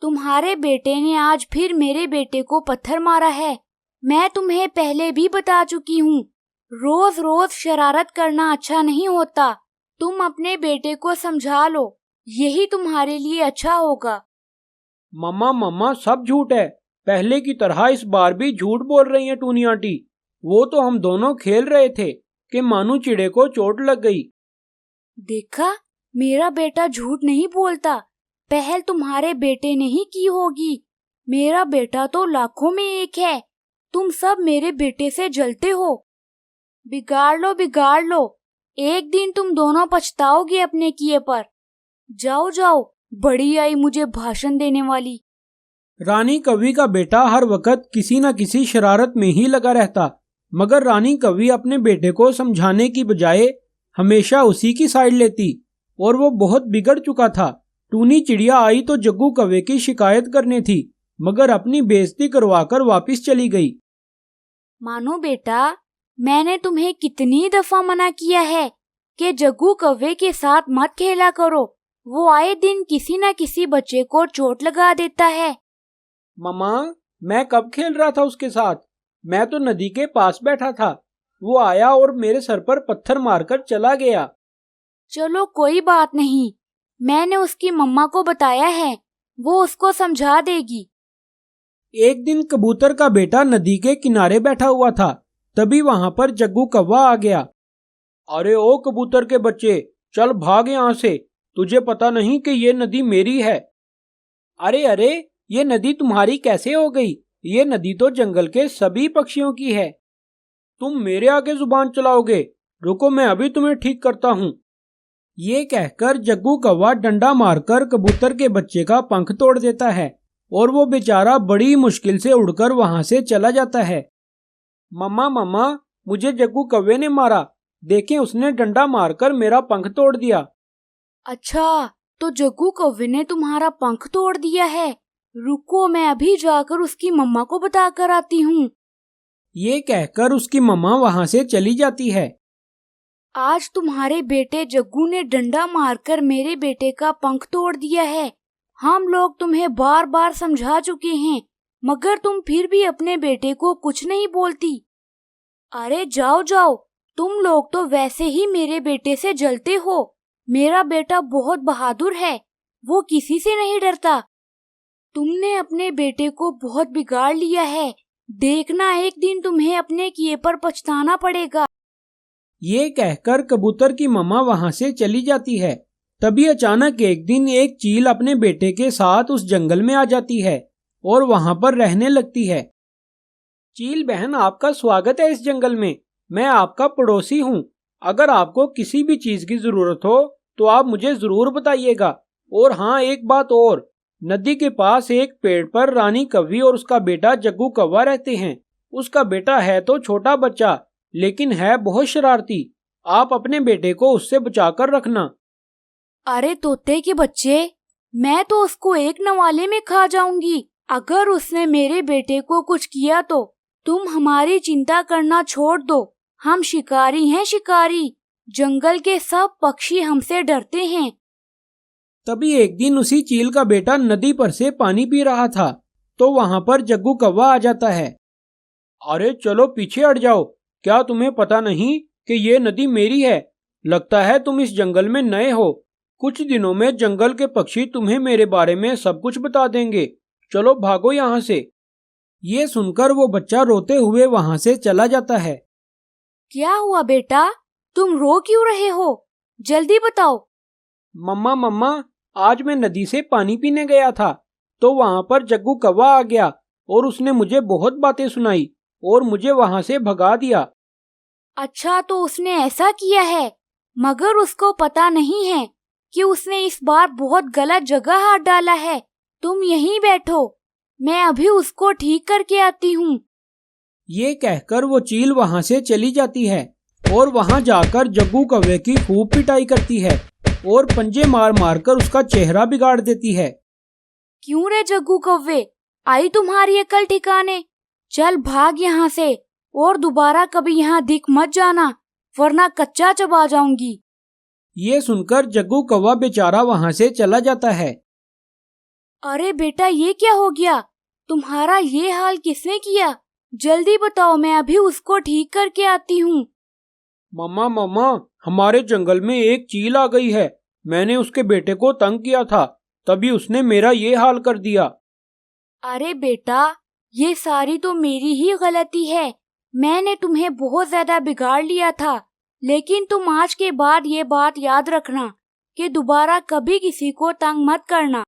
तुम्हारे बेटे ने आज फिर मेरे बेटे को पत्थर मारा है। मैं तुम्हें पहले भी बता चुकी हूँ, रोज रोज शरारत करना अच्छा नहीं होता। तुम अपने बेटे को समझा लो, यही तुम्हारे लिए अच्छा होगा। मम्मा मम्मा सब झूठ है, पहले की तरह इस बार भी झूठ बोल रही हैं टूनी आंटी। वो तो हम दोनों खेल रहे थे कि मानू चिड़े को चोट लग गई। देखा, मेरा बेटा झूठ नहीं बोलता। पहल तुम्हारे बेटे ने ही की होगी। मेरा बेटा तो लाखों में एक है। तुम सब मेरे बेटे से जलते हो। बिगाड़ लो, एक दिन तुम दोनों पछताओगे अपने किए पर। जाओ जाओ, बड़ी आई मुझे भाषण देने वाली। रानी कवि का बेटा हर वक्त किसी न किसी शरारत में ही लगा रहता, मगर रानी कवि अपने बेटे को समझाने की बजाय हमेशा उसी की साइड लेती और वो बहुत बिगड़ चुका था। टूनी चिड़िया आई तो जग्गू कौवे की शिकायत करने थी, मगर अपनी बेइज्जती करवाकर वापस चली गई। मानो बेटा, मैंने तुम्हें कितनी दफा मना किया है कि जग्गू कौवे के साथ मत खेला करो। वो आए दिन किसी न किसी बच्चे को चोट लगा देता है। मम्मा, मैं कब खेल रहा था उसके साथ? मैं तो नदी के पास बैठा था। वो आया और मेरे सर पर पत्थर मारकर चला गया। चलो कोई बात नहीं, मैंने उसकी मम्मा को बताया है, वो उसको समझा देगी। एक दिन कबूतर का बेटा नदी के किनारे बैठा हुआ था, तभी वहां पर जग्गू कौवा आ गया। अरे ओ कबूतर के बच्चे, चल भाग यहाँ से, तुझे पता नहीं कि ये नदी मेरी है। अरे अरे, ये नदी तुम्हारी कैसे हो गई? ये नदी तो जंगल के सभी पक्षियों की है। तुम मेरे आगे जुबान चलाओगे? रुको, मैं अभी तुम्हें ठीक करता हूँ। ये कहकर जग्गू कौवा डंडा मारकर कबूतर के बच्चे का पंख तोड़ देता है और वो बेचारा बड़ी मुश्किल से उड़कर वहां से चला जाता है। मम्मा मम्मा, मुझे जग्गू कौवे ने मारा, देखें उसने डंडा मारकर मेरा पंख तोड़ दिया। अच्छा, तो जग्गू कौवे ने तुम्हारा पंख तोड़ दिया है। रुको, मैं अभी जाकर उसकी मम्मा को बता कर आती हूँ। ये कहकर उसकी मम्मा वहां से चली जाती है। आज तुम्हारे बेटे जग्गू ने डंडा मारकर मेरे बेटे का पंख तोड़ दिया है। हम लोग तुम्हें बार बार समझा चुके हैं, मगर तुम फिर भी अपने बेटे को कुछ नहीं बोलती। अरे जाओ जाओ, तुम लोग तो वैसे ही मेरे बेटे से जलते हो। मेरा बेटा बहुत बहादुर है, वो किसी से नहीं डरता। तुमने अपने बेटे को बहुत बिगाड़ लिया है। देखना, एक दिन तुम्हें अपने किए पर पछताना पड़ेगा। ये कहकर कबूतर की मम्मा वहां से चली जाती है। तभी अचानक एक दिन एक चील अपने बेटे के साथ उस जंगल में आ जाती है और वहां पर रहने लगती है। चील बहन, आपका स्वागत है इस जंगल में। मैं आपका पड़ोसी हूँ। अगर आपको किसी भी चीज की जरूरत हो तो आप मुझे जरूर बताइएगा। और हाँ, एक बात और, नदी के पास एक पेड़ पर रानी कवि और उसका बेटा जग्गू कौवा रहते हैं। उसका बेटा है तो छोटा बच्चा, लेकिन है बहुत शरारती। आप अपने बेटे को उससे बचाकर रखना। अरे तोते के बच्चे, मैं तो उसको एक नवाले में खा जाऊंगी। अगर उसने मेरे बेटे को कुछ किया तो तुम हमारी चिंता करना छोड़ दो। हम शिकारी हैं, शिकारी। जंगल के सब पक्षी हमसे डरते हैं। तभी एक दिन उसी चील का बेटा नदी पर से पानी पी रहा था, तो वहां पर जग्गू कौवा आ जाता है। अरे चलो पीछे हट जाओ, क्या तुम्हें पता नहीं कि ये नदी मेरी है? लगता है तुम इस जंगल में नए हो। कुछ दिनों में जंगल के पक्षी तुम्हें मेरे बारे में सब कुछ बता देंगे। चलो भागो यहाँ से। ये सुनकर वो बच्चा रोते हुए वहां से चला जाता है। क्या हुआ बेटा, तुम रो क्यों रहे हो? जल्दी बताओ। मम्मा मम्मा, आज मैं नदी से पानी पीने गया था, तो वहां पर जग्गू कौवा आ गया और उसने मुझे बहुत बातें सुनाई और मुझे वहां से भगा दिया। अच्छा, तो उसने ऐसा किया है, मगर उसको पता नहीं है कि उसने इस बार बहुत गलत जगह हाथ डाला है। तुम यहीं बैठो, मैं अभी उसको ठीक करके आती हूँ। ये कहकर वो चील वहां से चली जाती है और वहां जाकर जग्गू कौवे की खूब पिटाई करती है और पंजे मार मार कर उसका चेहरा बिगाड़ देती है। क्यों रे जग्गू कौवे, आई तुम्हारी अकल ठिकाने? चल भाग यहाँ से और दोबारा कभी यहाँ दिख मत जाना, वरना कच्चा चबा जाऊंगी। ये सुनकर जग्गू कौवा बेचारा वहां से चला जाता है। अरे बेटा, ये क्या हो गया? तुम्हारा ये हाल किसने किया? जल्दी बताओ, मैं अभी उसको ठीक करके आती हूँ। मम्मा मम्मा, हमारे जंगल में एक चील आ गई है। मैंने उसके बेटे को तंग किया था, तभी उसने मेरा ये हाल कर दिया। अरे बेटा, ये सारी तो मेरी ही गलती है। मैंने तुम्हें बहुत ज्यादा बिगाड़ लिया था। लेकिन तुम आज के बाद ये बात याद रखना कि दोबारा कभी किसी को तंग मत करना।